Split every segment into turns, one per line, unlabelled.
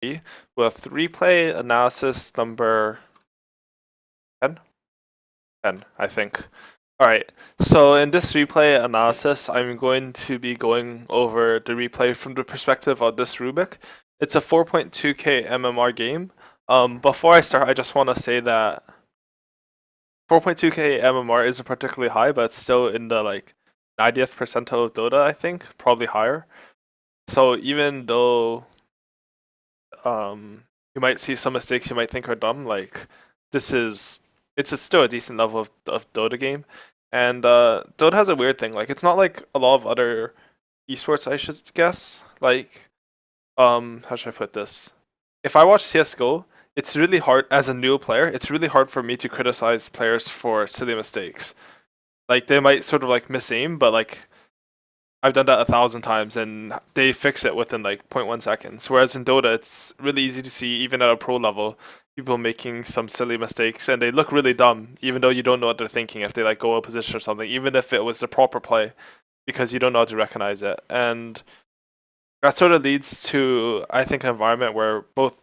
with replay analysis number 10? 10, I think. Alright, so in this replay analysis, I'm going to be going over the replay from the perspective of this Rubik. It's a 4.2k MMR game. Before I start, I just want to say that 4.2k MMR isn't particularly high, but it's still in the 90th percentile of Dota, I think, probably higher. So even though you might see some mistakes you might think are dumb, still a decent level of Dota game. And Dota has a weird thing, it's not like a lot of other esports, I should guess. How should I put this? If I watch CSGO, it's really hard as a new player, it's really hard for me to criticize players for silly mistakes. They might sort of miss aim, but I've done that 1,000 times and they fix it within 0.1 seconds. Whereas in Dota, it's really easy to see, even at a pro level, people making some silly mistakes and they look really dumb, even though you don't know what they're thinking if they go a position or something, even if it was the proper play, because you don't know how to recognize it. And that sort of leads to, I think, an environment where both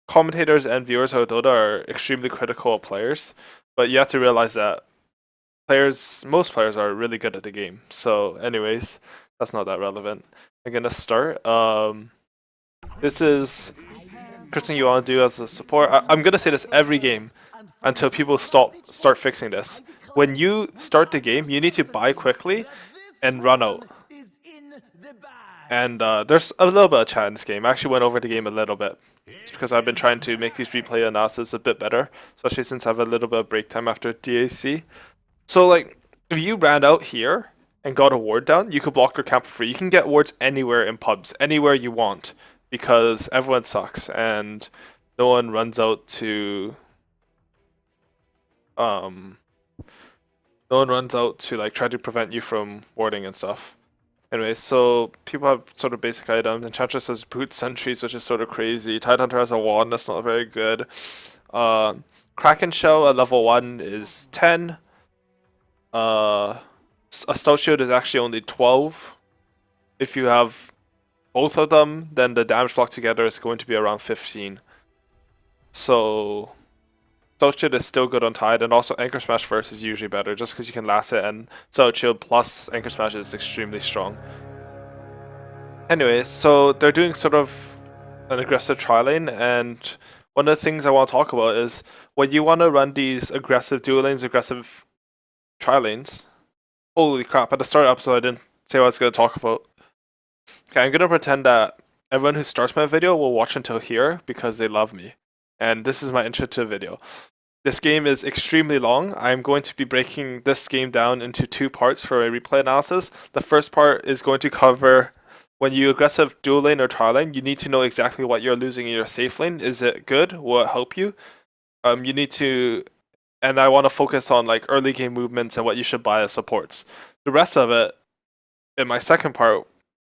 commentators and viewers of Dota are extremely critical of players, but you have to realize that most players are really good at the game. So anyways, that's not that relevant. I'm gonna start. This is something you want to do as a support. I'm gonna say this every game until people start fixing this. When you start the game, you need to buy quickly and run out. And there's a little bit of chat in this game. I actually went over the game a little bit. It's because I've been trying to make these replay analysis a bit better, especially since I have a little bit of break time after DAC. So if you ran out here and got a ward down, you could block their camp for free. You can get wards anywhere in pubs, anywhere you want, because everyone sucks and no one runs out to try to prevent you from warding and stuff. Anyway, so people have sort of basic items. Enchantress has boot sentries, which is sort of crazy. Tidehunter has a wand, that's not very good. Kraken Shell at level 1 is 10. A Stout Shield is actually only 12. If you have both of them, then the damage block together is going to be around 15. So Stout Shield is still good on Tide, and also Anchor Smash first is usually better, just because you can last it, and Stout Shield plus Anchor Smash is extremely strong. Anyway, so they're doing sort of an aggressive tri lane, and one of the things I want to talk about is when you want to run these aggressive dual lanes, aggressive tri lanes. Holy crap, at the start of the episode I didn't say what I was going to talk about. Okay, I'm going to pretend that everyone who starts my video will watch until here because they love me. And this is my intro to the video. This game is extremely long. I'm going to be breaking this game down into 2 parts for a replay analysis. The first part is going to cover when you aggressive dual lane or tri lane, you need to know exactly what you're losing in your safe lane. Is it good? Will it help you? You need to, and I want to focus on early game movements and what you should buy as supports. The rest of it, in my second part,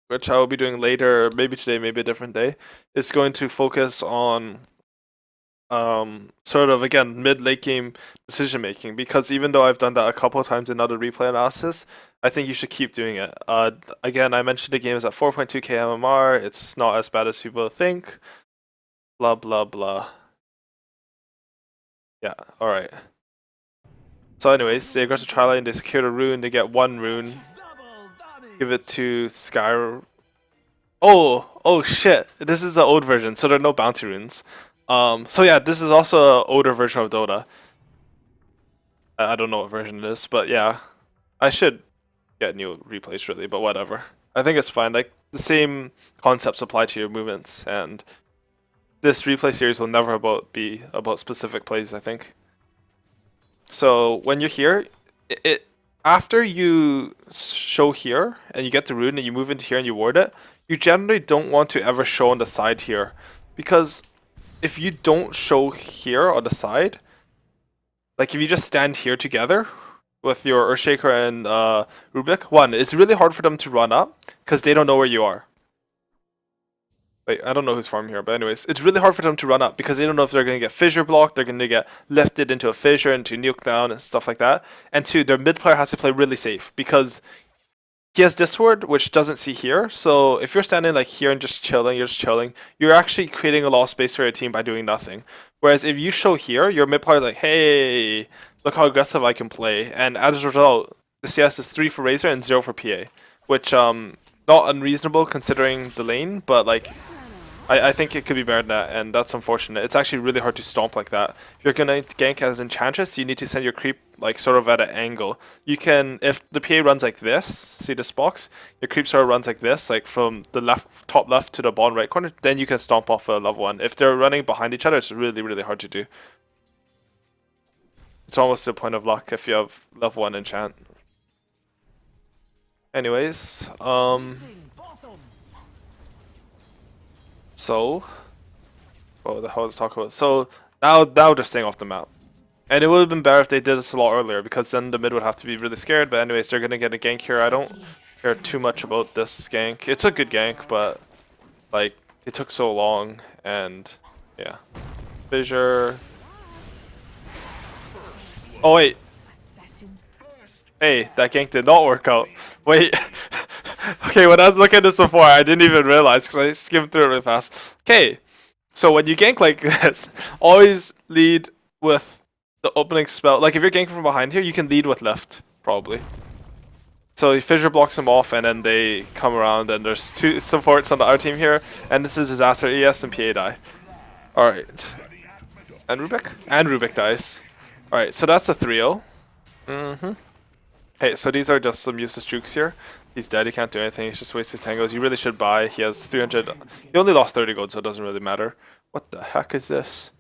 which I will be doing later, maybe today, maybe a different day, is going to focus on sort of, again, mid-late game decision making, because even though I've done that a couple of times in other replay analysis, I think you should keep doing it. Again, I mentioned the game is at 4.2k MMR, it's not as bad as people think, blah blah blah. Yeah, alright. So anyways, the aggressive tri lane, they secure the rune, they get 1 rune, give it to Sky. Oh shit, this is the old version, so there are no bounty runes. So yeah, this is also an older version of Dota. I don't know what version it is, but yeah. I should get new replays really, but whatever. I think it's fine. The same concepts apply to your movements, and this replay series will never be about specific plays, I think. So when you're here, after you show here and you get the rune and you move into here and you ward it, you generally don't want to ever show on the side here, because if you don't show here on the side, if you just stand here together with your Earthshaker and Rubik, one, it's really hard for them to run up because they don't know where you are. Wait, I don't know who's farming here, but anyways, it's really hard for them to run up because they don't know if they're going to get fissure blocked, they're going to get lifted into a fissure, into nuke down and stuff like that. And two, their mid player has to play really safe because he has Discord, which doesn't see here. So if you're standing like here and just chilling, you're actually creating a lot of space for your team by doing nothing. Whereas if you show here, your mid player is like, hey, look how aggressive I can play. And as a result, the CS is 3 for Razor and 0 for PA. Which, not unreasonable considering the lane, but like, I think it could be better than that, and that's unfortunate. It's actually really hard to stomp like that. If you're gonna gank as Enchantress, you need to send your creep like sort of at an angle. You can, if the PA runs like this, see this box? Your creep sort of runs like this, like from the left, top left to the bottom right corner, then you can stomp off a level 1. If they're running behind each other, it's really, really hard to do. It's almost to a point of luck if you have level 1 enchant. Anyways, so, what the hell is talk about? So now they're staying off the map, and it would have been better if they did this a lot earlier because then the mid would have to be really scared. But anyways, they're gonna get a gank here. I don't care too much about this gank. It's a good gank, but like it took so long, and yeah, Fissure. Oh wait, hey, that gank did not work out. Wait. Okay, when I was looking at this before, I didn't even realize because I skimmed through it really fast. Okay, so when you gank like this, always lead with the opening spell. Like if you're ganking from behind here, you can lead with lift, probably. So Fissure blocks him off and then they come around and there's 2 supports on the other team here. And this is disaster, ES and PA die. Alright. And Rubik? And Rubik dies. Alright, so that's a 3-0. Hey, so these are just some useless jukes here. He's dead, he can't do anything, he's just wasting his tangos. You really should buy, he has 300, he only lost 30 gold, so it doesn't really matter. What the heck is this?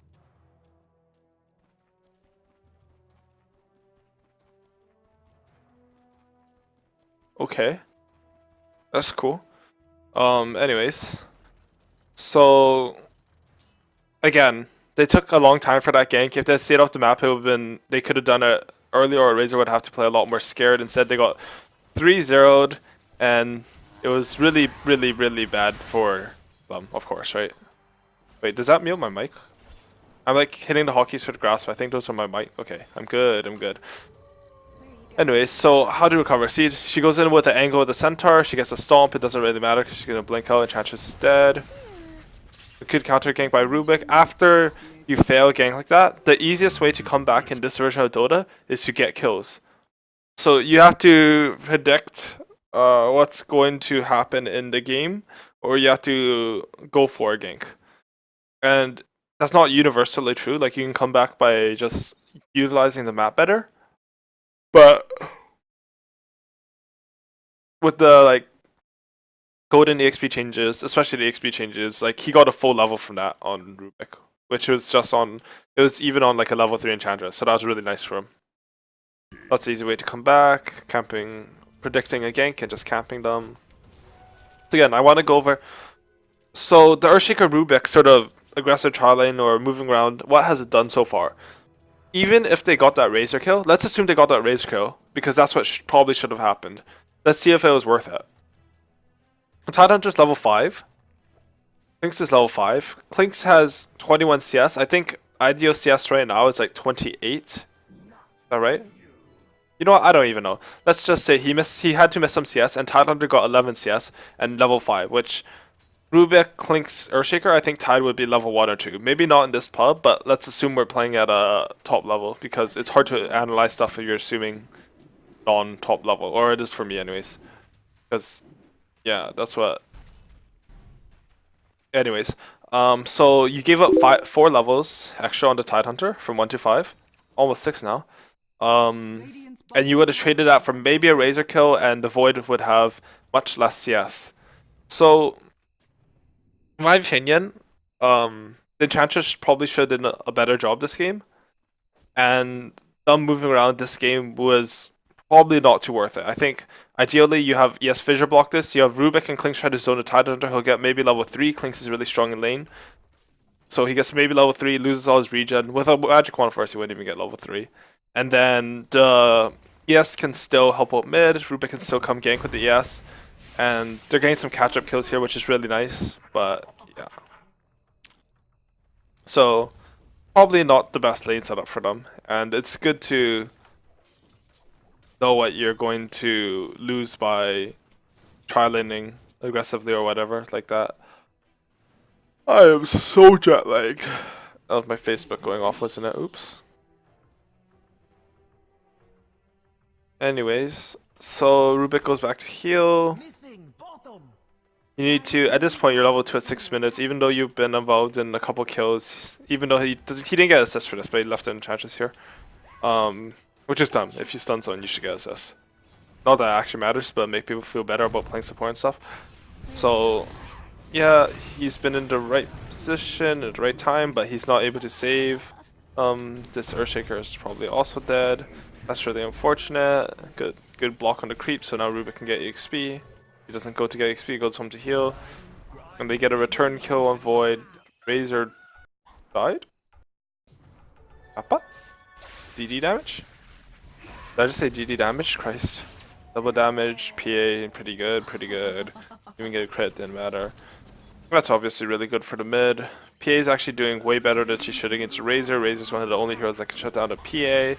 Okay. That's cool. Anyways. So, again, they took a long time for that gank. If they stayed off the map, it would have been, they could have done it earlier, or Razor would have to play a lot more scared. Instead, they got 3-0'd, and it was really, really, really bad for them, of course, right? Wait, does that mute my mic? I'm like hitting the hotkeys for the grasp. I think those are my mic. Okay, I'm good, I'm good. Anyways, so how to recover? See, she goes in with the angle of the centaur. She gets a stomp. It doesn't really matter because she's going to blink out. Enchantress is dead. A good counter gank by Rubik. After you fail a gank like that, the easiest way to come back in this version of Dota is to get kills. So you have to predict what's going to happen in the game, or you have to go for a gank. And that's not universally true. Like you can come back by just utilizing the map better. But with the like golden EXP changes, especially the EXP changes, like he got a full level from that on Rubik, which was just on, it was even on like a level 3 Enchantress, so that was really nice for him. That's the easy way to come back, camping, predicting a gank and just camping them. So again, I want to go over, so the Earthshaker Rubik sort of aggressive trial lane or moving around, what has it done so far? Even if they got that Razor kill, let's assume they got that Razor kill, because that's what probably should have happened. Let's see if it was worth it. Tidehunter's level 5. Clinkz is level 5. Clinkz has 21 CS. I think ideal CS right now is like 28. Is that right? You know what? I don't even know. Let's just say he had to miss some CS, and Tidehunter got 11 CS and level 5, which Rubik, Clinkz, Earthshaker, I think Tide would be level 1 or 2. Maybe not in this pub, but let's assume we're playing at a top level, because it's hard to analyze stuff if you're assuming non-top level, or it is for me anyways. Because, yeah, that's what... Anyways, so you gave up 4 levels extra on the Tidehunter from 1 to 5. Almost 6 now. And you would have traded that for maybe a Razor kill, and the Void would have much less CS. So... in my opinion, the Enchantress probably should have done a better job this game. And them moving around this game was probably not too worth it. I think ideally you have ES Fissure block this, you have Rubik and Clinkz try to zone a Tidehunter, he'll get maybe level 3, Clinkz is really strong in lane. So he gets maybe level 3, loses all his regen. With a Magic Wand first, he wouldn't even get level 3. And then the ES can still help out mid, Rubik can still come gank with the ES. And they're getting some catch-up kills here, which is really nice, but yeah. So, probably not the best lane setup for them, and it's good to know what you're going to lose by try laning aggressively or whatever like that. I am so jet lagged. That was my Facebook going off, wasn't it? Oops. Anyways, so Rubik goes back to heal. You need to, at this point, you're level 2 at 6 minutes, even though you've been involved in a couple kills. Even though he didn't get assist for this, but he left it in charges here. Which is dumb. If you stun someone, you should get assist. Not that it actually matters, but make people feel better about playing support and stuff. So, yeah, he's been in the right position at the right time, but he's not able to save. This Earthshaker is probably also dead. That's really unfortunate. Good block on the creep, so now Rubik can get EXP. He doesn't go to get XP, he goes home to heal. And they get a return kill on Void. Razor died? Appa? DD damage? Did I just say DD damage? Christ. Double damage, PA, pretty good, pretty good. Even get a crit, didn't matter. That's obviously really good for the mid. PA is actually doing way better than she should against Razor. Razor's one of the only heroes that can shut down a PA.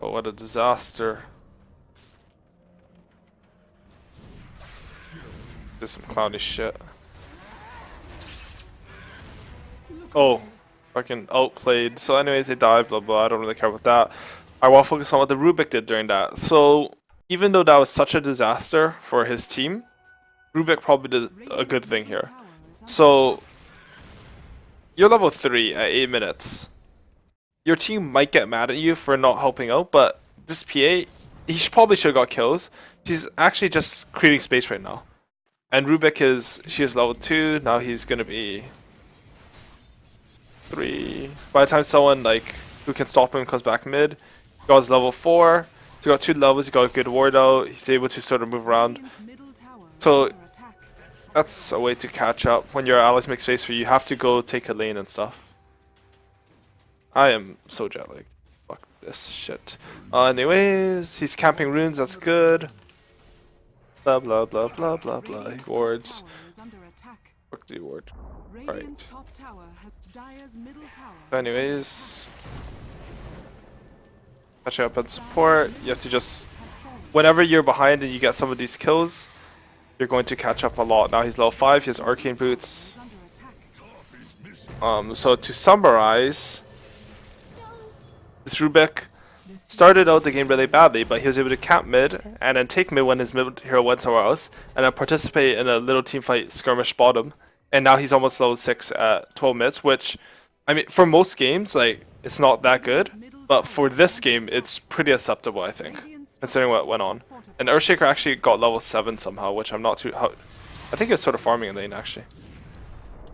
Oh, what a disaster. This is some clowny shit. Oh, fucking outplayed. So anyways, they died, blah blah, I don't really care about that. I want to focus on what the Rubik did during that. So, even though that was such a disaster for his team, Rubik probably did a good thing here. So, you're level 3 at 8 minutes. Your team might get mad at you for not helping out, but this PA, probably should have got kills. She's actually just creating space right now. And Rubik she is level 2, now he's gonna be 3. By the time someone like who can stop him comes back mid, he got his level 4. So he got 2 levels, he got a good ward out, he's able to sort of move around. So that's a way to catch up. When your allies make space for you, you have to go take a lane and stuff. I am so jet lagged. Fuck this shit. Anyways, he's camping runes, that's good. Blah blah blah blah blah blah. Wards. Fuck the ward. Right. Anyways. Catch up on support. You have to just. Whenever you're behind and you get some of these kills, you're going to catch up a lot. Now he's level 5, he has arcane boots. So to summarize, this Rubik started out the game really badly, but he was able to camp mid and then take mid when his mid hero went somewhere else, and then participate in a little team fight skirmish bottom. And now he's almost level 6 at 12 minutes, which, I mean, for most games, like, it's not that good, but for this game, it's pretty acceptable, I think, considering what went on. And Earthshaker actually got level 7 somehow, which I'm not too. I think he was sort of farming in lane actually.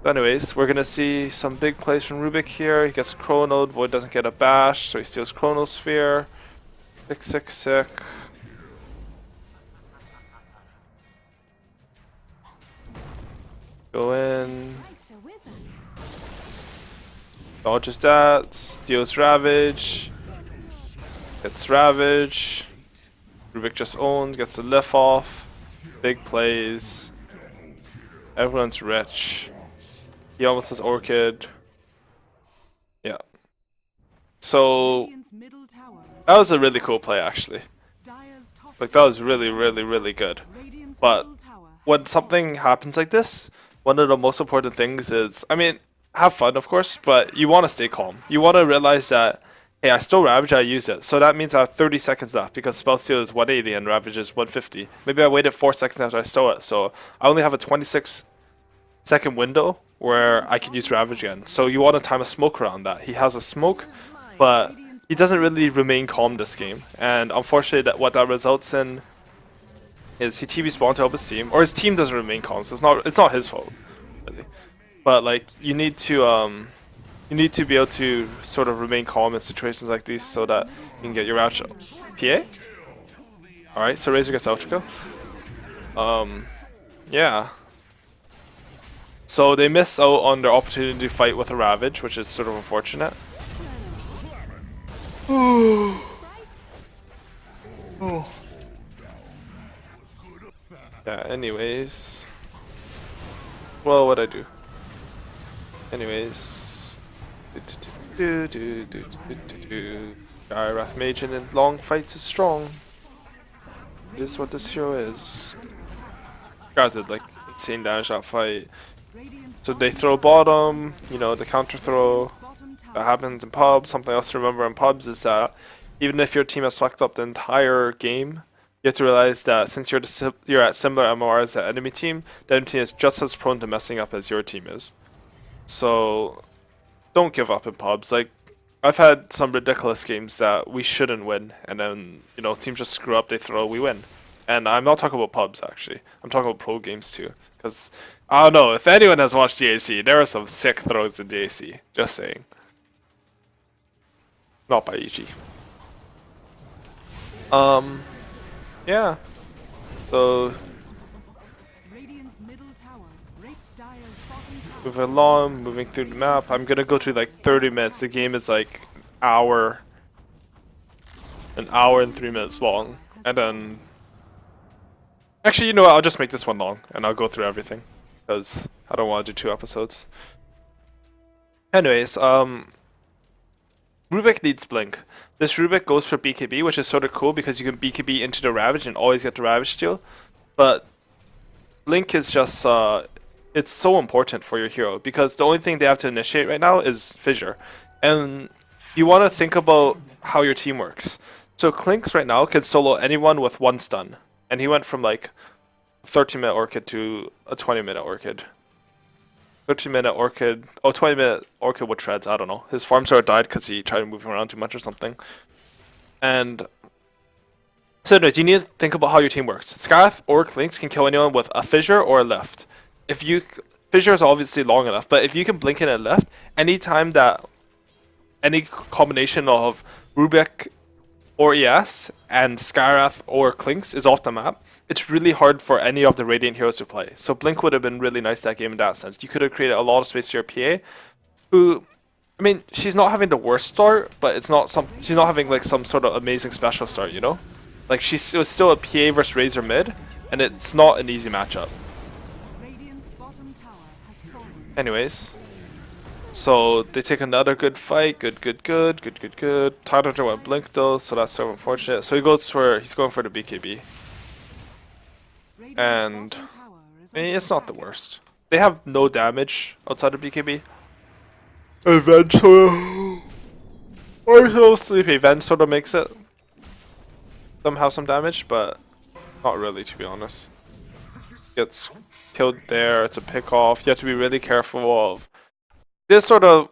But anyways, we're gonna see some big plays from Rubik here. He gets a Chrono, Void doesn't get a bash, so he steals Chronosphere. Sick. Go in. Dodges that, steals Ravage. Gets Ravage. Rubik just owned, gets the lift off. Big plays. Everyone's rich. He almost has Orchid. Yeah. So that was a really cool play actually. Like that was really good. But when something happens like this, one of the most important things is, I mean, have fun of course, but you want to stay calm. You want to realize that, hey, I stole Ravage, I used it. So that means I have 30 seconds left because Spell Steal is 180 and Ravage is 150. Maybe I waited 4 seconds after I stole it, so I only have a 26-second window where I can use Ravage again. So you want to time a smoke around that. He has a smoke, but he doesn't really remain calm this game. And unfortunately, what that results in is he TB spawned to help his team, or his team doesn't remain calm. So it's not his fault, really. But like you need to be able to sort of remain calm in situations like these so that you can get your route shot. PA? Alright, so Razor gets Ultra Kill. Yeah. So they miss out on their opportunity to fight with a Ravage, which is sort of unfortunate. Yeah, anyways. Well, what'd I do? Anyways. Gyarath Mage in long fights is strong. It is what this hero is. Granted, like, insane damage that fight. So they throw bottom, you know, the counter throw. That happens in pubs. Something else to remember in pubs is that even if your team has fucked up the entire game, you have to realize that since you're at similar MOR as the enemy team, the enemy team is just as prone to messing up as your team is. So don't give up in pubs. Like, I've had some ridiculous games that we shouldn't win, and then, you know, teams just screw up, they throw, we win. And I'm not talking about pubs, actually. I'm talking about pro games too. Because, I don't know, if anyone has watched DAC, there are some sick throws in DAC. Just saying. Not by EG. Yeah. So, moving along, moving through the map. I'm gonna go to like 30 minutes. The game is like an hour and 3 minutes long. And then, actually, you know what? I'll just make this one long and I'll go through everything because I don't want to do 2 episodes. Anyways, Rubik needs Blink. This Rubik goes for BKB, which is sort of cool because you can BKB into the Ravage and always get the Ravage steal. But Blink is just, it's so important for your hero because the only thing they have to initiate right now is Fissure. And you want to think about how your team works. So Clinkz right now can solo anyone with 1 stun. And he went from like 13-minute Orchid to a 20-minute Orchid. 13-minute Orchid, 20-minute Orchid with treads, I don't know. His farm sort of died because he tried to move around too much or something. And so anyways, you need to think about how your team works. Scarth or Clinkz can kill anyone with a Fissure or a Lift. If you, Fissure is obviously long enough, but if you can blink in a Lift, anytime that any combination of Rubik or ES and Skywrath or Clinkz is off the map, it's really hard for any of the Radiant heroes to play. So Blink would have been really nice that game in that sense. You could have created a lot of space to your PA, who, I mean, she's not having the worst start, but it's not she's not having like some sort of amazing special start, you know? Like it was still a PA versus Razor mid, and it's not an easy matchup. Anyways, so they take another good fight. Good. Tidehunter went Blink though, so that's so unfortunate. So he's going for the BKB. And I mean, it's not the worst. They have no damage outside of BKB. Eventually, or so Sleepy Vent sort of makes it. Some have some damage, but not really, to be honest. Gets killed there. It's a pick off. You have to be really careful of this sort of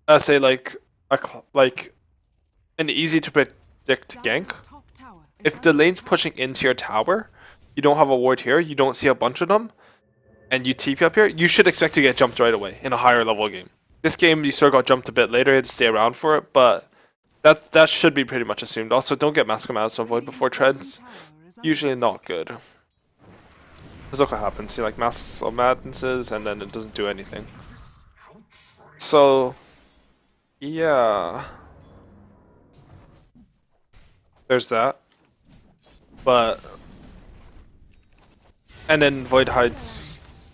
let's say like an easy to predict gank. If the lane's pushing into your tower, you don't have a ward here, you don't see a bunch of them, and you TP up here, you should expect to get jumped right away in a higher level game. This game, you sort of got jumped a bit later, you had to stay around for it, but that should be pretty much assumed. Also, don't get Mask of Madness on Void before treads. Usually not good. This look what happens. See, like Masks of Madnesses, and then it doesn't do anything. So, yeah. There's that. But, and then Void hides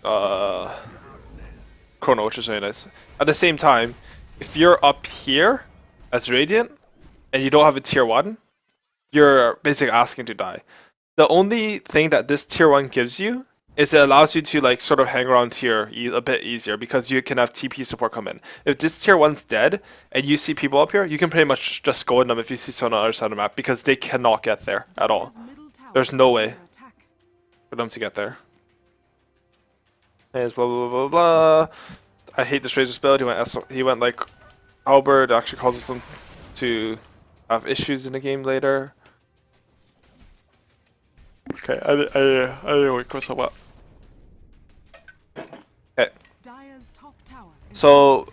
Chrono, which is really nice. At the same time, if you're up here as Radiant and you don't have a tier 1, you're basically asking to die. The only thing that this tier 1 gives you is it allows you to like sort of hang around tier a bit easier because you can have TP support come in. If this tier 1's dead and you see people up here, you can pretty much just go in them if you see someone on the other side of the map because they cannot get there at all. There's no way for them to get there. And blah blah blah blah. I hate this Razor's build. He went like Halberd, actually causes them to have issues in the game later. Okay, I didn't wait for so what. Okay. So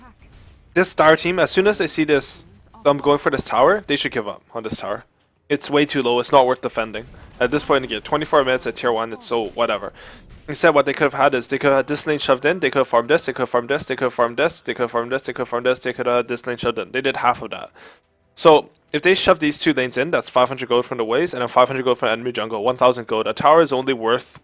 this Star team, as soon as they see this, I'm going for this tower, they should give up on this tower. It's way too low. It's not worth defending. At this point in the game, 24 minutes at tier 1, it's so whatever. Instead, what they could have had is they could have had this lane shoved in, they could have farmed this, they could have farmed this, they could have farmed this, they could have farmed this, they could have farmed this, they could have had this lane shoved in. They did half of that. So if they shove these 2 lanes in, that's 500 gold from the waves and then 500 gold from enemy jungle, 1000 gold. A tower is only worth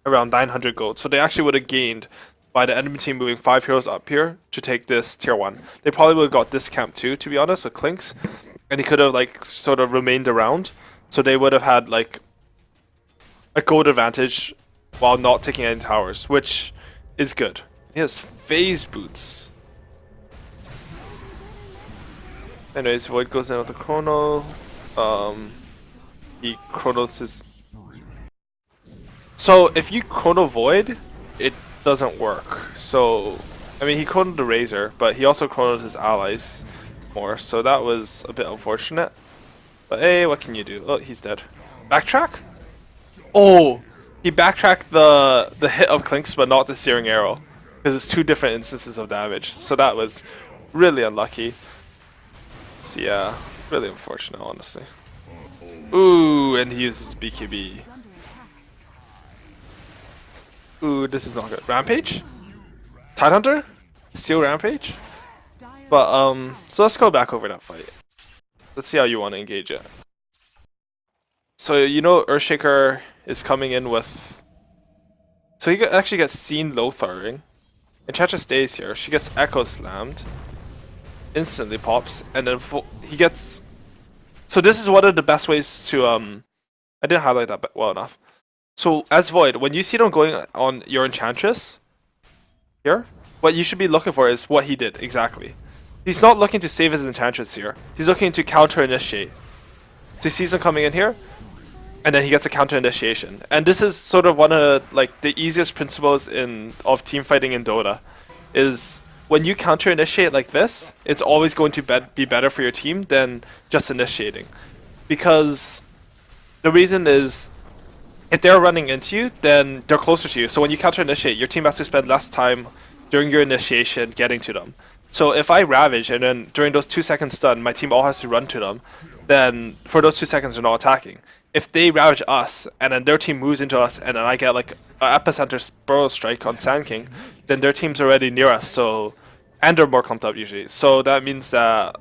around 900 gold. So they actually would have gained by the enemy team moving 5 heroes up here to take this tier 1. They probably would have got this camp too, to be honest, with Clinkz. And he could have like sort of remained around So they would have had like a gold advantage while not taking any towers, which is good. He has phase boots. Anyways, Void goes in with the Chrono. He Chronos his. So if you Chrono Void, it doesn't work. So, I mean, he Chronoed the Razor, but he also Chronoed his allies more. So that was a bit unfortunate. But hey, what can you do? Oh, he's dead. Backtrack? Oh, he backtracked the hit of Clinks, but not the Searing Arrow, because it's two different instances of damage. So that was really unlucky. So yeah, really unfortunate, honestly. Ooh, and he uses BKB. Ooh, this is not good. Rampage? Tidehunter? Steel Rampage? But so let's go back over that fight. Let's see how you want to engage it. So you know Earthshaker is coming in with. So he actually gets seen Lotharing. Enchantress stays here. She gets Echo Slammed. Instantly pops, and then he gets. So this is one of the best ways to I didn't highlight that well enough. So as Void, when you see them going on your Enchantress here, what you should be looking for is what he did exactly. He's not looking to save his Enchantress here. He's looking to counter initiate. So he sees them coming in here, and then he gets a counter initiation. And this is sort of one of like the easiest principles of team fighting in Dota, is when you counter initiate like this, it's always going to be better for your team than just initiating, because the reason is if they're running into you, then they're closer to you. So when you counter initiate, your team has to spend less time during your initiation getting to them. So if I Ravage and then during those 2 seconds stun, my team all has to run to them, then for those 2 seconds they're not attacking. If they Ravage us and then their team moves into us and then I get like an Epicenter Burrow Strike on Sand King, then their team's already near us, so and they're more clumped up usually. So that means that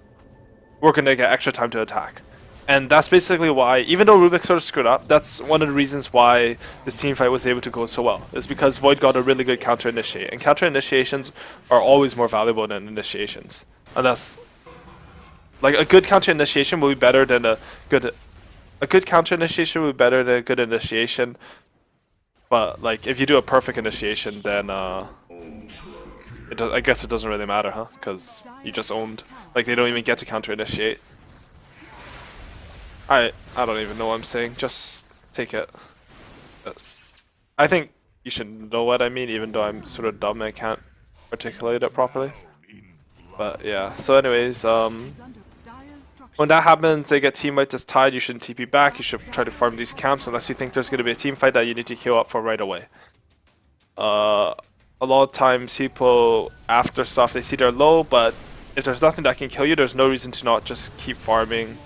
we're gonna get extra time to attack. And that's basically why, even though Rubik sort of screwed up, that's one of the reasons why this team fight was able to go so well. Is because Void got a really good counter initiate, and counter initiations are always more valuable than initiations. And that's like a good counter initiation will be better than a good counter initiation will be better than a good initiation. But like if you do a perfect initiation, then I guess it doesn't really matter, huh? Because you just owned, like they don't even get to counter initiate. I don't even know what I'm saying. Just take it. I think you should know what I mean, even though I'm sort of dumb and I can't articulate it properly. But yeah. So anyways, when that happens, they get team fight that's tied. You shouldn't TP back. You should try to farm these camps unless you think there's going to be a team fight that you need to queue up for right away. A lot of times people after stuff they see they're low, but if there's nothing that can kill you, there's no reason to not just keep farming.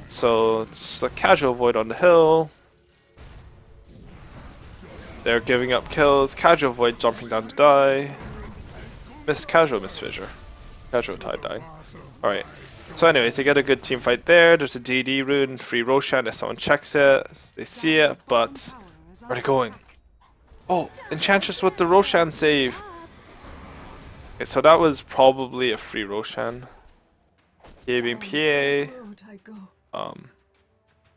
So it's a casual Void on the hill. They're giving up kills. Casual Void jumping down to die. Casual Miss Fissure. Casual Tide dying. Alright. So anyways, they get a good team fight there. There's a DD rune, free Roshan if someone checks it. They see it, but where are they going? Oh, Enchantress with the Roshan save. Okay, so that was probably a free Roshan. PA being PA.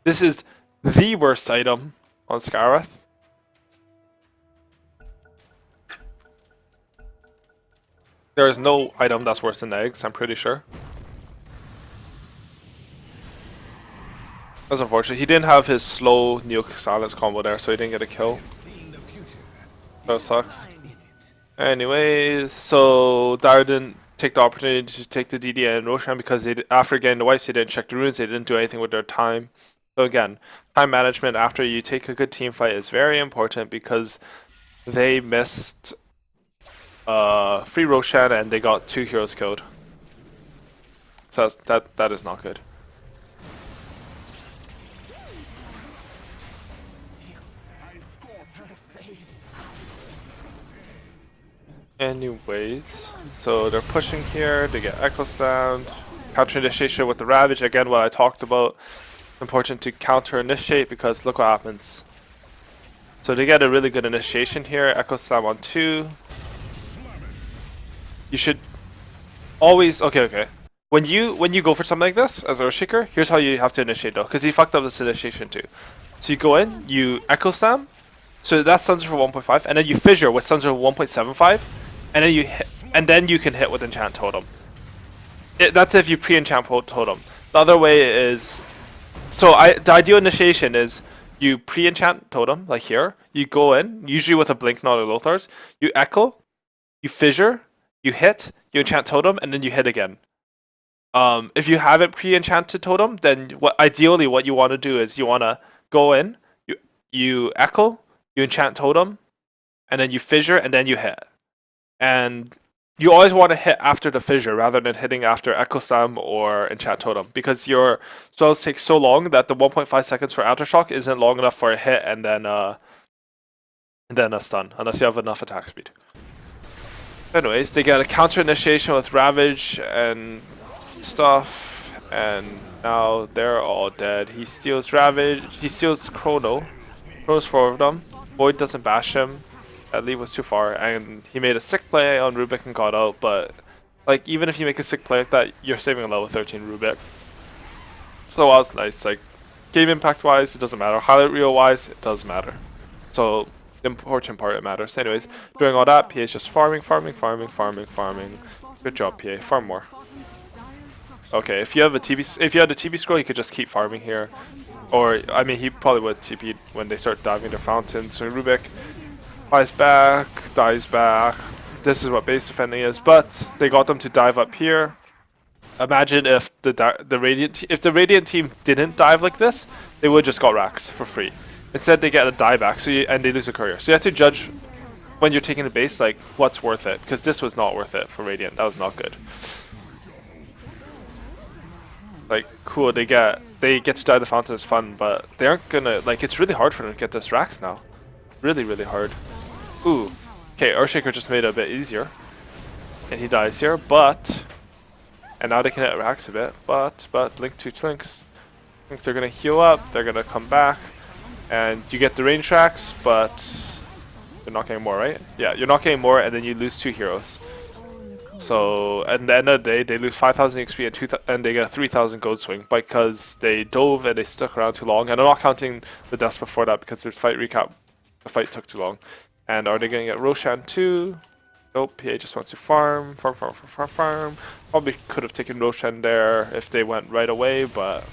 This is the worst item on Skywrath. There is no item that's worse than eggs, I'm pretty sure. That's unfortunate. He didn't have his slow Neo Silence combo there, so he didn't get a kill. That sucks. Anyways, so Dire didn't take the opportunity to take the DD and Roshan because after getting the wipes, they didn't check the runes, they didn't do anything with their time. So again, time management after you take a good team fight is very important because they missed free Roshan and they got 2 heroes killed. So that is not good. Anyways, so they're pushing here, they get Echo Slammed, counter initiation with the Ravage, again what I talked about, important to counter initiate because look what happens. So they get a really good initiation here, Echo Slam on 2. You should always, okay. when you go for something like this as Earthshaker, here's how you have to initiate though, because he fucked up this initiation too. So you go in, you Echo Slam, so that's Sunzer for 1.5, and then you Fissure with Sunzer for 1.75, and then you hit, and then you can hit with Enchant Totem. That's if you pre-enchant Totem. The other way is, the ideal initiation is you pre-enchant Totem, like here, you go in, usually with a Blink, not a Lothar's, you Echo, you Fissure, you hit, you enchant Totem, and then you hit again. If you haven't pre-enchanted Totem, then ideally what you want to do is you want to go in, you Echo, you enchant Totem, and then you Fissure, and then you hit. And you always want to hit after the Fissure rather than hitting after Echo Slam or enchant Totem, because your spells take so long that the 1.5 seconds for Aftershock isn't long enough for a hit and then a stun, unless you have enough attack speed. Anyways, they get a counter initiation with Ravage and stuff, and now they're all dead. He steals Ravage, he steals Chrono. Chrono's 4 of them. Void doesn't bash him. That lead was too far, and he made a sick play on Rubik and got out, but like even if you make a sick play like that, you're saving a level 13 Rubik. So while it's nice, like game impact wise, it doesn't matter. Highlight reel wise, it does matter. So the important part, it matters. Anyways, doing all that, PA is just farming. Good job, PA. Farm more. Okay, if you have a TP, if you had a TP scroll, you could just keep farming here. Or I mean, he probably would TP when they start diving their fountain. So Rubik dies back. This is what base defending is, but they got them to dive up here. Imagine if the Radiant team didn't dive like this, they would just got racks for free. Instead, they get a dieback, and they lose a courier. So you have to judge when you're taking the base, like what's worth it, because this was not worth it for Radiant. That was not good. Like cool, they get to dive the fountain is fun, but they aren't gonna it's really hard for them to get this racks now. Really hard. Ooh. Okay, Earthshaker just made it a bit easier. And he dies here, and now they can hit racks a bit, but Blink 2 Tlinks. Thinks they're gonna heal up, they're gonna come back, and you get the range tracks, but you're not getting more, right? Yeah, you're not getting more, and then you lose 2 heroes. So at the end of the day, they lose 5,000 XP and they get a 3,000 gold swing because they dove and they stuck around too long. And I'm not counting the deaths before that because the fight recap, the fight took too long. And are they going to get Roshan too? Nope, PA just wants to farm. Probably could have taken Roshan there if they went right away, but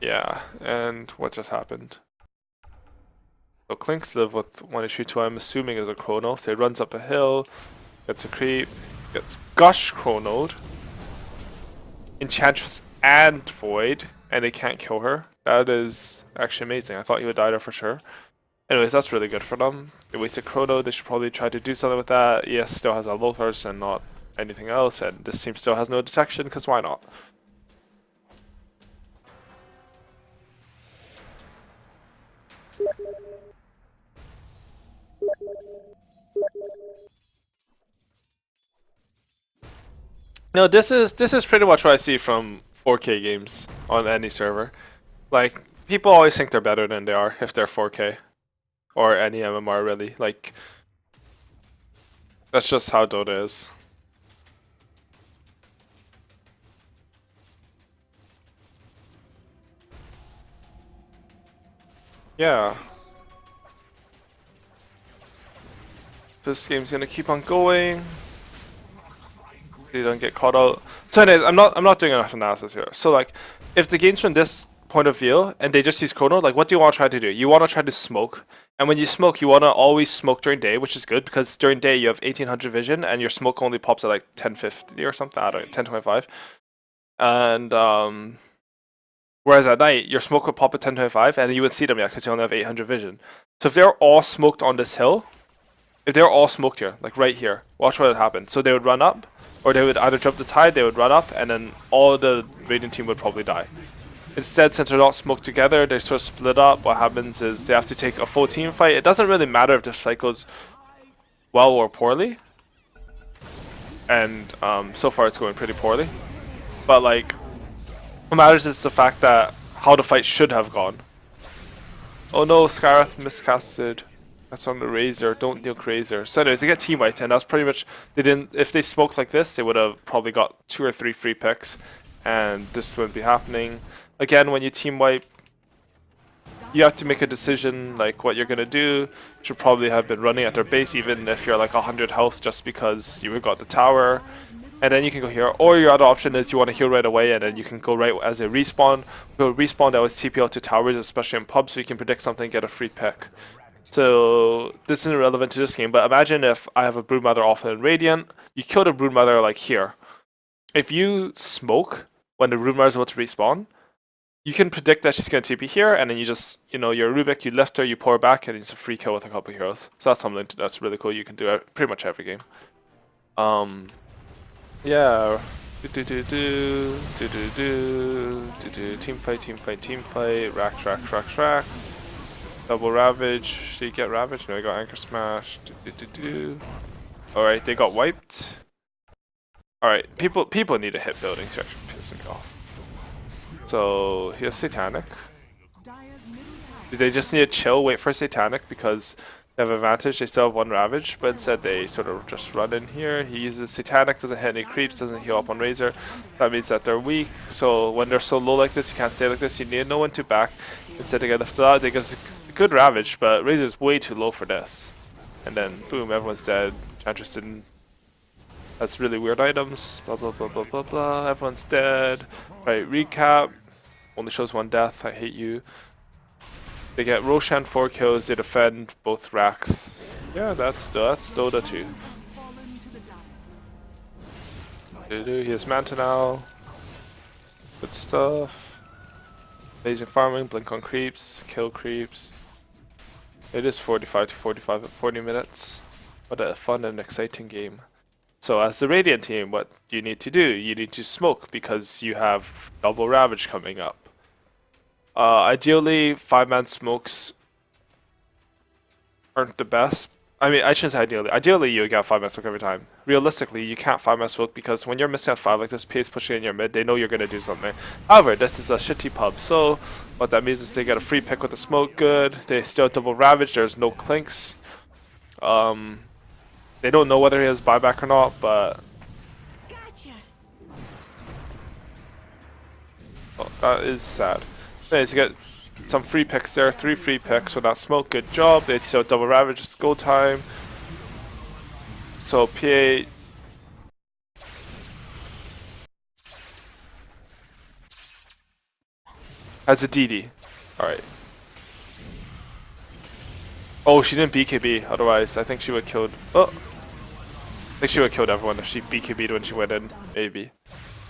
yeah. And what just happened? So Clinks live with 1 HP 2, I'm assuming is a Chrono. So he runs up a hill. Gets a creep, gets Gush Chronoed, Enchantress and Void, and they can't kill her. That is actually amazing. I thought he would die there for sure. Anyways, that's really good for them. They wasted Chrono, they should probably try to do something with that. ES still has a Lothar's and not anything else, and this team still has no detection, because why not? No, this is pretty much what I see from 4K games on any server. Like people always think they're better than they are if they're 4K or any MMR really. Like that's just how Dota is. Yeah. This game's gonna keep on going. You don't get caught out. So anyways, I'm not doing enough analysis here. So like, if the game's from this point of view and they just use Chrono, like what do you want to try to do? You want to try to smoke, and when you smoke, you want to always smoke during day, which is good because during day you have 1800 vision and your smoke only pops at like 1050 or something. I don't know, 1025. And whereas at night your smoke would pop at 1025 and you wouldn't see them yet because you only have 800 vision. So if they're all smoked on this hill, if they're all smoked here, like right here, watch what would happen. So they would run up. Or they would either jump the tide, they would run up, and then all the Radiant team would probably die. Instead, since they're not smoked together, they sort of split up. What happens is they have to take a full team fight. It doesn't really matter if the fight goes well or poorly. And so far it's going pretty poorly. But like, what matters is the fact that how the fight should have gone. Oh no, Skyrath miscasted. That's on the Razor. Don't nuke Razor. So anyways, they get team wiped, and that's pretty much, they didn't, if they smoked like this, they would have probably got 2 or 3 free picks, and this wouldn't be happening. Again, when you team wipe, you have to make a decision like what you're gonna do. Should probably have been running at their base even if you're like 100 health just because you got the tower. And then you can go here, or your other option is you want to heal right away and then you can go right as a respawn. Go respawn, that was TP out to towers, especially in pubs, so you can predict something, get a free pick. So this isn't relevant to this game, but imagine if I have a Broodmother off in Radiant, you kill the Broodmother like here. If you smoke when the Broodmother is about to respawn, you can predict that she's going to TP here, and then you just, you know, you're Rubik, you lift her, you pour her back, and it's a free kill with a couple heroes. So that's something that's really cool. You can do it pretty much every game. Yeah. Team fight. Racks. Double Ravage. Did you get Ravage? No, you got Anchor Smash. Alright, they got wiped. Alright, people need to hit buildings. You're actually pissing me off. So here's Satanic. They just need to chill, wait for Satanic because they have advantage. They still have 1 Ravage, but instead they sort of just run in here. He uses Satanic, doesn't hit any creeps, doesn't heal up on Razor. That means that they're weak. So when they're so low like this, you can't stay like this. You need no one to back. Instead they get lifted out. They get a good Ravage, but Razor's way too low for this. And then boom, everyone's dead. Chantress didn't. That's really weird items. Blah blah blah blah blah blah. Everyone's dead. Right, recap. Only shows 1 death. I hate you. They get Roshan 4 kills. They defend both racks. Yeah, that's Dota 2. Here's Manta now. Good stuff. Amazing farming. Blink on creeps. Kill creeps. It is 45 to 40 minutes. What a fun and exciting game. So as the Radiant team, what you need to do? You need to smoke because you have double Ravage coming up. Ideally, 5-man smokes aren't the best. I mean, I shouldn't say ideally. Ideally, you get 5-man smoke every time. Realistically, you can't 5-man smoke because when you're missing at 5 like this, PA's pushing in your mid, they know you're going to do something. However, this is a shitty pub, so what that means is they get a free pick with the smoke good. They still double Ravage, there's no clinks. They don't know whether he has buyback or not, but... Oh, that is sad. Anyways, you get some free picks there, 3 free picks with that smoke, good job. They still double Ravage, just go time. So PA... has a DD. Alright. Oh, she didn't BKB, otherwise I think she would have killed... Oh! I think she would have killed everyone if she BKB'd when she went in, maybe.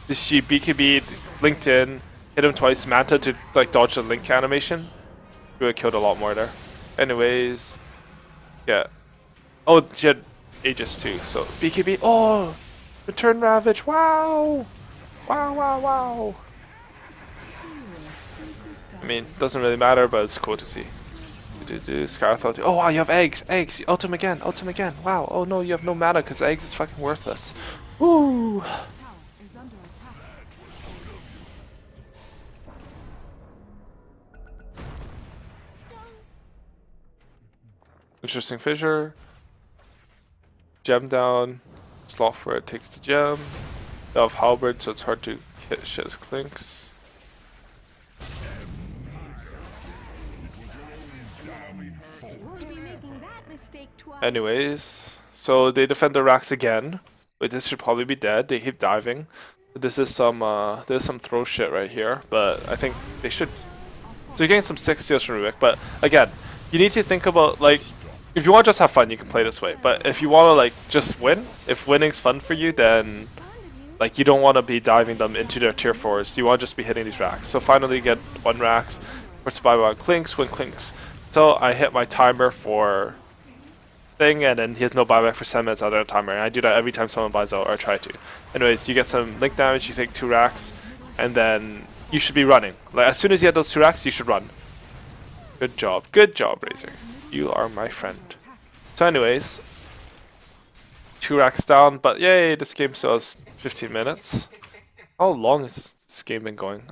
She BKB'd, linked in, hit him twice, Manta to like dodge the link animation. She would have killed a lot more there. Anyways, yeah. Oh, she had Aegis too, so BKB. Oh! Return Ravage, wow! Wow. I mean, doesn't really matter, but it's cool to see. Scarlet. Oh wow, you have eggs! Ult him again! Wow, oh no, you have no mana because eggs is fucking worthless. Woo! Interesting fissure. Gem down. Sloth where it takes the gem. They have halberd, so it's hard to hit shit as clinks. Anyways, so they defend the racks again. But this should probably be dead. They keep diving. This is some throw shit right here, but I think they should. So you're getting some 6 steals from Rubik, but again, you need to think about like, if you want to just have fun, you can play this way. But if you want to like just win, if winning's fun for you, then like you don't want to be diving them into their tier 4s. You want to just be hitting these racks. So finally you get 1 racks, puts buy 1 clinks, win clinks. So I hit my timer for thing, and then he has no buyback for 7 minutes out of the timer. And I do that every time someone buys out, or I try to. Anyways, you get some link damage, you take 2 racks, and then you should be running. Like as soon as you get those 2 racks, you should run. Good job, Razor. You are my friend. So anyways, 2 racks down, but yay, this game still has 15 minutes. How long has this game been going?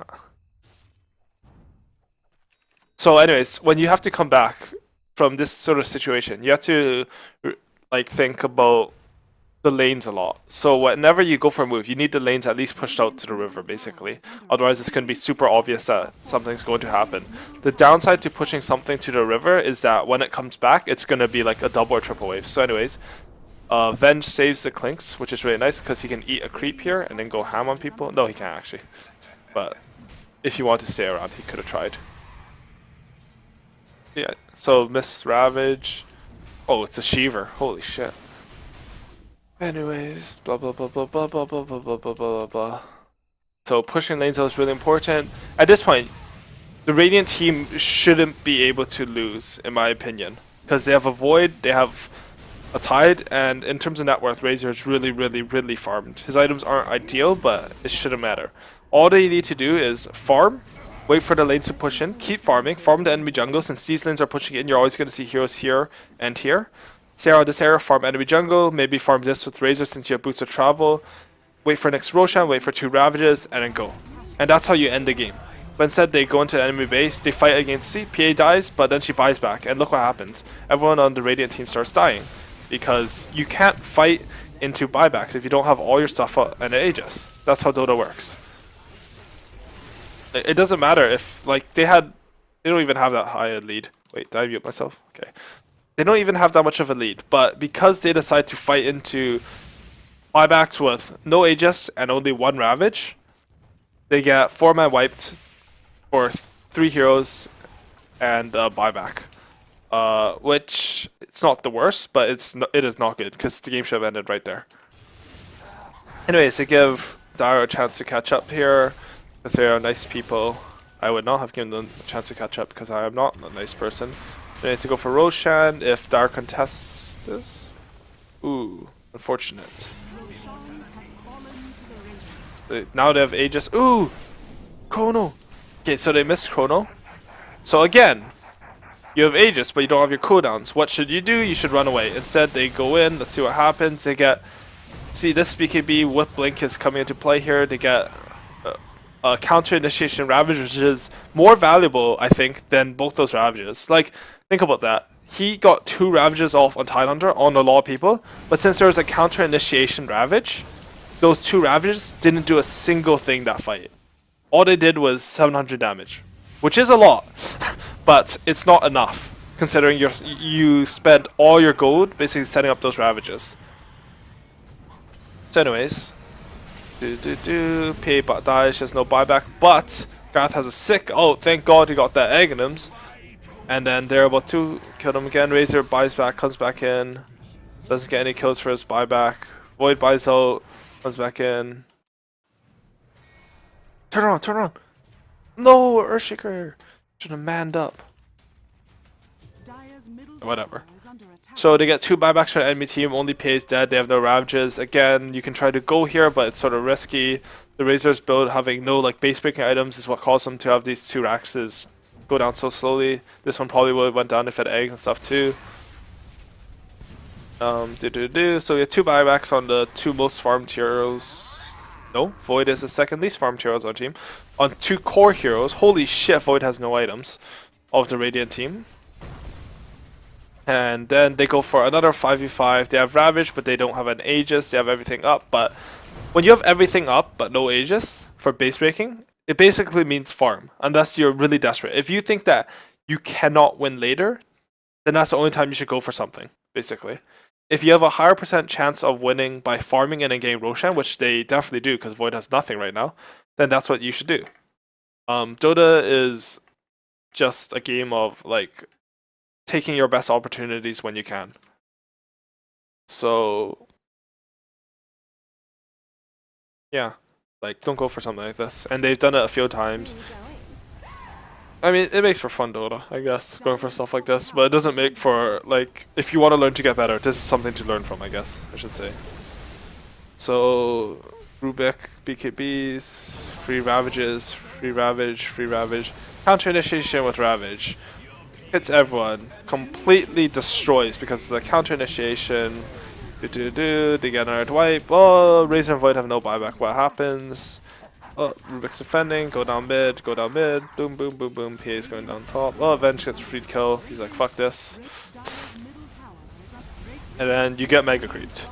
So anyways, when you have to come back from this sort of situation. You have to like think about the lanes a lot. So whenever you go for a move, you need the lanes at least pushed out to the river, basically. Otherwise, it's going to be super obvious that something's going to happen. The downside to pushing something to the river is that when it comes back, it's going to be like a double or triple wave. So anyways, Venge saves the Clinks, which is really nice because he can eat a creep here and then go ham on people. No, he can't actually. But if he wanted to stay around, he could have tried. Yeah, so Miss Ravage. Oh, it's a Sheever. Holy shit. Anyways, blah blah blah blah blah blah blah blah blah blah blah blah. So pushing lanes out is really important. At this point, the Radiant team shouldn't be able to lose, in my opinion. Because they have a Void, they have a Tide, and in terms of net worth, Razor is really farmed. His items aren't ideal, but it shouldn't matter. All they need to do is farm, wait for the lanes to push in, keep farming, farm the enemy jungle. Since these lanes are pushing in, you're always going to see heroes here and here. Stay around this area, farm enemy jungle, maybe farm this with Razor since you have boots of travel. Wait for next Roshan, wait for 2 Ravages, and then go. And that's how you end the game. But instead, they go into the enemy base, they fight against C, PA dies, but then she buys back. And look what happens. Everyone on the Radiant team starts dying. Because you can't fight into buybacks if you don't have all your stuff up and Aegis. That's how Dota works. It doesn't matter if, like, they don't even have that high a lead. Wait, did I mute myself? Okay. They don't even have that much of a lead, but because they decide to fight into buybacks with no Aegis and only 1 Ravage, they get 4-man wiped for 3 heroes and buyback. Which, it's not the worst, but it is not good, because the game should have ended right there. Anyways, they give Dire a chance to catch up here. If they are nice people, I would not have given them a chance to catch up, because I am not a nice person. Anyways, to go for Roshan if Dar contests this. Ooh, unfortunate. Now they have Aegis. Ooh! Chrono! Okay, so they missed Chrono. So again, you have Aegis, but you don't have your cooldowns. What should you do? You should run away. Instead, they go in. Let's see what happens. They get... See, this BKB with Blink is coming into play here. They get a counter initiation Ravage, which is more valuable, I think, than both those Ravages. Like, think about that. He got 2 Ravages off on Tidehunter on a lot of people, but since there was a counter initiation Ravage, those 2 Ravages didn't do a single thing that fight. All they did was 700 damage, which is a lot, but it's not enough considering you spent all your gold basically setting up those Ravages. So anyways, PA bot dies, she has no buyback, but Garth has a sick, oh thank god he got that Aghanims. And then they're about to kill him again. Razor buys back, comes back in, doesn't get any kills for his buyback. Void buys out, comes back in. Turn around, turn around! No, Earthshaker! Should have manned up. Whatever. So they get 2 buybacks from the enemy team, only PA is dead, they have no Ravages. Again, you can try to go here, but it's sort of risky. The Razor's build having no like base breaking items is what caused them to have these 2 Raxes go down so slowly. This one probably would have went down if it had eggs and stuff too. So we have 2 buybacks on the 2 most farmed heroes. No, Void is the second least farmed heroes on team. On 2 core heroes, holy shit, Void has no items of the Radiant team. And then they go for another 5v5. They have Ravage, but they don't have an Aegis. They have everything up. But when you have everything up but no Aegis for base breaking, it basically means farm, unless you're really desperate. If you think that you cannot win later, then that's the only time you should go for something, basically. If you have a higher % chance of winning by farming and then getting Roshan, which they definitely do because Void has nothing right now, then that's what you should do. Dota is just a game of like taking your best opportunities when you can. So yeah, like don't go for something like this. And they've done it a few times. I mean, it makes for fun Dota, I guess, going for stuff like this, but it doesn't make for, like, if you want to learn to get better, this is something to learn from, I guess, I should say. So, Rubik, BKBs, free Ravages, free Ravage, free Ravage, counter initiation with Ravage. Hits everyone, completely destroys because it's a counter initiation. They get another wipe. Oh, Razor and Void have no buyback. What happens? Oh, Rubik's defending, go down mid, boom, boom, boom, boom, PA's going down top. Oh, Avenge gets free kill, he's like, fuck this. And then you get Mega Creeped.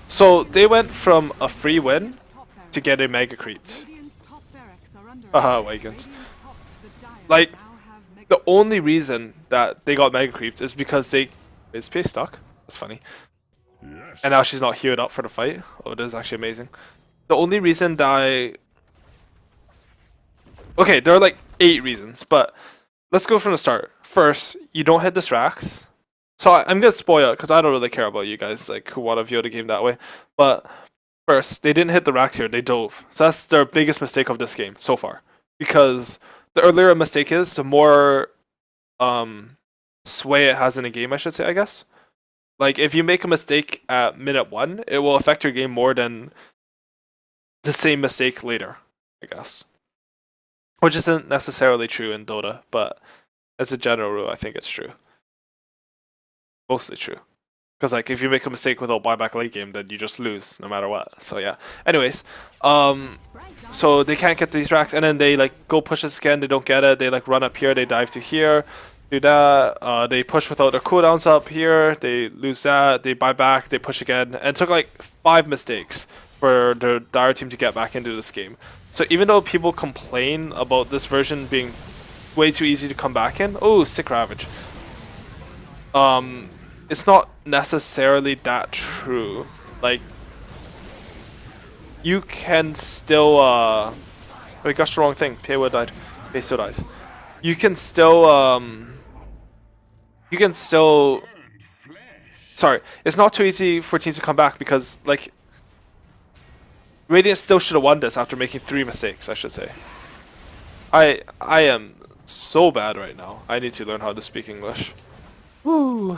So they went from a free win to getting Mega Creeped. Haha, Wagons. Like, the only reason that they got Mega Creeped is because they... Is PA stuck? That's funny. And now she's not healed up for the fight. Oh, this is actually amazing. The only reason that I... Okay, there are like 8 reasons, but let's go from the start. First, you don't hit this Rax. So I'm gonna spoil it because I don't really care about you guys like who want to view the game that way. But first, they didn't hit the Rax here, they dove. So that's their biggest mistake of this game so far. Because the earlier a mistake is, the more sway it has in a game, I should say, I guess. Like, if you make a mistake at minute 1, it will affect your game more than the same mistake later, I guess. Which isn't necessarily true in Dota, but as a general rule, I think it's true. Mostly true. Because, like, if you make a mistake with a buyback late game, then you just lose no matter what. So, yeah. Anyways, so they can't get these racks, and then they, like, go push this again, they don't get it, they, like, run up here, they dive to here, do that, they push without their cooldowns up here, they lose that, they buy back, they push again, and it took, like, 5 mistakes for the Dire team to get back into this game. So even though people complain about this version being way too easy to come back in, oh, sick Ravage. It's not necessarily that true. Like, you can still, wait, gosh, the wrong thing. PA would died. PA still dies. You can still, sorry, it's not too easy for teams to come back because, like, Radiant still should have won this after making 3 mistakes, I should say. I am so bad right now. I need to learn how to speak English. Woo.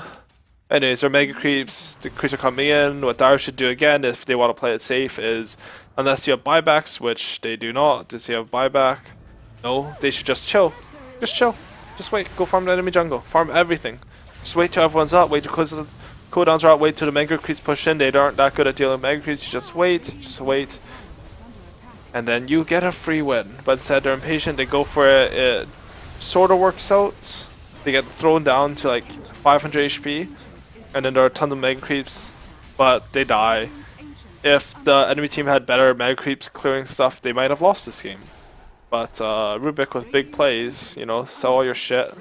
Anyways, their Mega Creeps, the creeps are coming in. What Dire should do again, if they want to play it safe, is unless you have buybacks, which they do not. Does he have buyback? No, they should just chill. Just chill. Just wait. Go farm the enemy jungle. Farm everything. Just wait till everyone's up. Wait till cooldowns are out. Wait till the Mega Creeps push in. They aren't that good at dealing with Mega Creeps. You just wait. Just wait. And then you get a free win. But instead, they're impatient. They go for it. It sort of works out. They get thrown down to like 500 HP. And then there are a ton of Mega Creeps. But they die. If the enemy team had better Mega Creeps clearing stuff, they might have lost this game. But Rubik with big plays, you know, sell all your shit.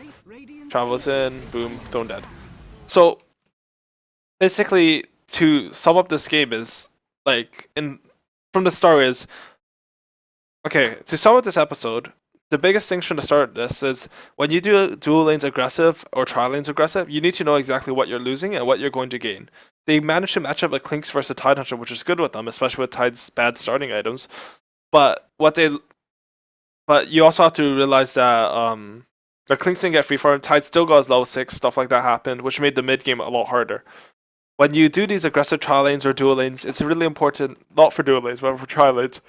Travels in, boom, thrown dead. So, basically, to sum up this game is, like, from the start is, okay, to sum up this episode, the biggest thing from the start of this is, when you do dual lanes aggressive or tri lanes aggressive, you need to know exactly what you're losing and what you're going to gain. They managed to match up like Clinkz versus Tidehunter, which is good with them, especially with Tide's bad starting items. But you also have to realize that the Clinkz didn't get free farm, Tide still got his level 6, stuff like that happened, which made the mid game a lot harder. When you do these aggressive tri lanes or dual lanes, it's really important, not for dual lanes, but for tri lanes,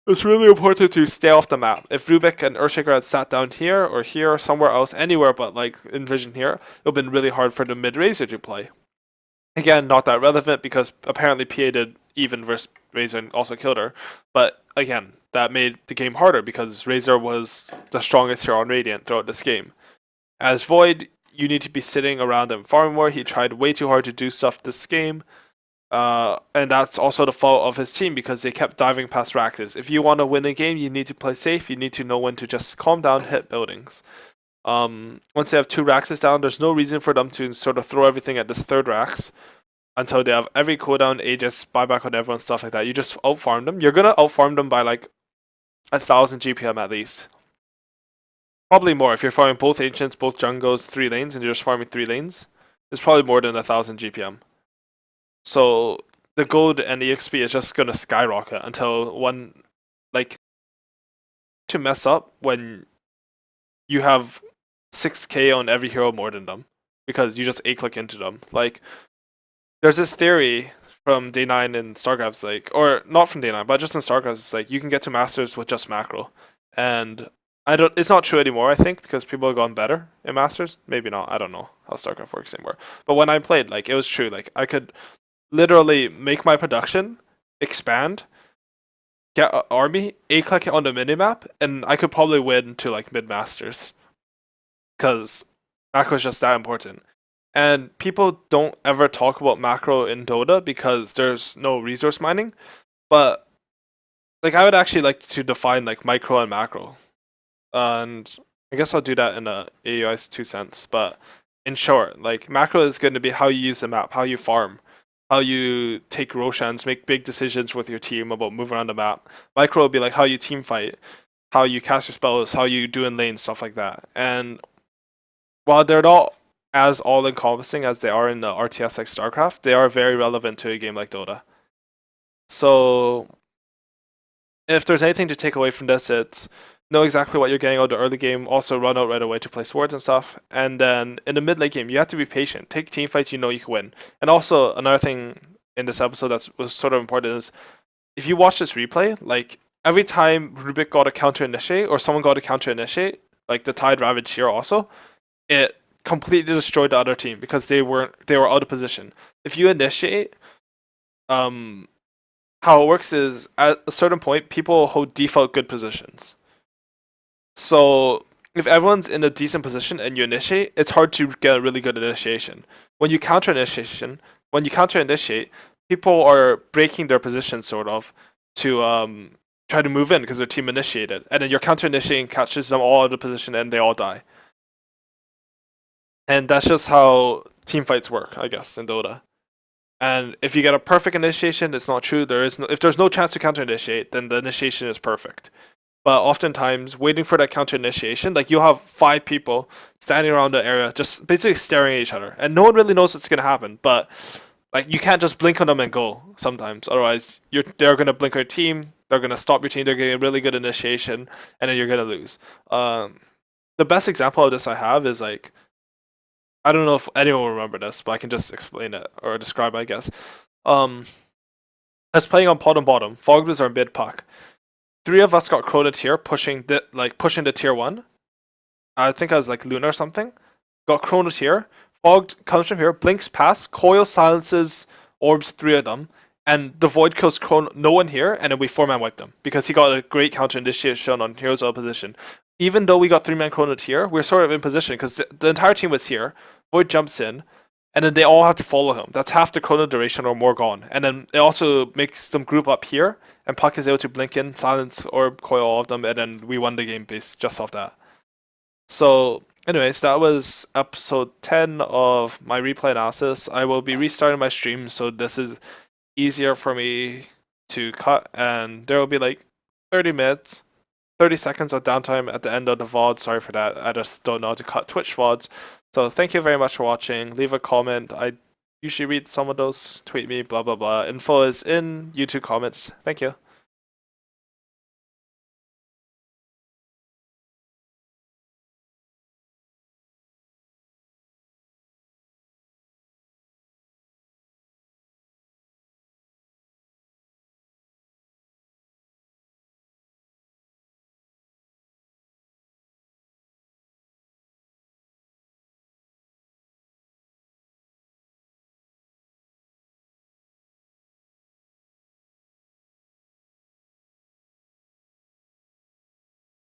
it's really important to stay off the map. If Rubik and Earthshaker had sat down here or somewhere else, anywhere but like in Vision here, it would have been really hard for the mid Razor to play. Again, not that relevant because apparently PA did even versus Razor and also killed her. But again, that made the game harder because Razor was the strongest hero on Radiant throughout this game. As Void, you need to be sitting around and farming more. He tried way too hard to do stuff this game. And that's also the fault of his team because they kept diving past Raxes. If you want to win a game, you need to play safe. You need to know when to just calm down, hit buildings. Once they have 2 Raxes down, there's no reason for them to sort of throw everything at this 3rd Rax until they have every cooldown, Aegis, buyback on everyone, stuff like that. You just outfarm them. You're gonna outfarm them by like 1,000 GPM at least. Probably more if you're farming both Ancients, both Jungles, 3 lanes, and you're just farming 3 lanes. It's probably more than 1,000 GPM. So the gold and EXP is just gonna skyrocket until one, like, to mess up when you have 6k on every hero more than them because you just A-click into them. Like, there's this theory from Day 9 in StarCraft, like, or not from Day 9, but just in StarCraft, it's like you can get to Masters with just macro. And it's not true anymore, I think, because people have gone better in Masters. Maybe not, I don't know how StarCraft works anymore. But when I played, like, it was true. Like, I could literally make my production expand, get an army, A-click it on the minimap, and I could probably win to like mid-masters. Because macro is just that important. And people don't ever talk about macro in Dota because there's no resource mining. But like I would actually like to define like micro and macro. And I guess I'll do that in a AUI's 2 cents. But in short, like macro is going to be how you use the map, how you farm, how you take Roshans, make big decisions with your team about moving around the map. Micro will be like how you team fight, how you cast your spells, how you do in lane, stuff like that. And while they're not as all encompassing as they are in the RTS like StarCraft, they are very relevant to a game like Dota. So if there's anything to take away from this, it's know exactly what you're getting out of the early game, also run out right away to play swords and stuff. And then in the mid late game, you have to be patient. Take team fights you know you can win. And also another thing in this episode that was sort of important is if you watch this replay, like every time Rubik got a counter initiate or someone got a counter initiate, like the Tide Ravage here also, it completely destroyed the other team because they were out of position. If you initiate, how it works is at a certain point people hold default good positions. So if everyone's in a decent position and you initiate, it's hard to get a really good initiation. When you counter initiate, people are breaking their position sort of to try to move in because their team initiated, and then your counter initiating catches them all out of position and they all die. And that's just how team fights work, I guess, in Dota. And if you get a perfect initiation, it's not true. If there's no chance to counter initiate, then the initiation is perfect. But oftentimes, waiting for that counter initiation, like you'll have 5 people standing around the area, just basically staring at each other, and no one really knows what's gonna happen. But like you can't just blink on them and go. Sometimes, otherwise, they're gonna blink your team. They're gonna stop your team. They're getting a really good initiation, and then you're gonna lose. The best example of this I have is like I don't know if anyone will remember this, but I can just explain it or describe, I guess. I was playing on pot and bottom. Fog was our mid puck. 3 of us got Chrono tier, pushing the tier 1. I think I was like Luna or something. Got Chrono tier. Fog comes from here, blinks past, Coil silences orbs 3 of them, and the Void kills no one here, and then we 4-man wipe them because he got a great counter initiation on Heroes of Opposition. Even though we got 3-man Chrono tier, we're sort of in position because the entire team was here. Void jumps in, and then they all have to follow him. That's half the Chrono duration or more gone. And then it also makes them group up here, and Puck is able to blink in, silence, or coil all of them, and then we won the game based just off that. So, anyways, that was episode 10 of my replay analysis. I will be restarting my stream, so this is easier for me to cut, and there will be like 30 minutes. 30 seconds of downtime at the end of the VOD. Sorry for that. I just don't know how to cut Twitch VODs. So thank you very much for watching. Leave a comment. I usually read some of those. Tweet me, blah, blah, blah. Info is in YouTube comments. Thank you.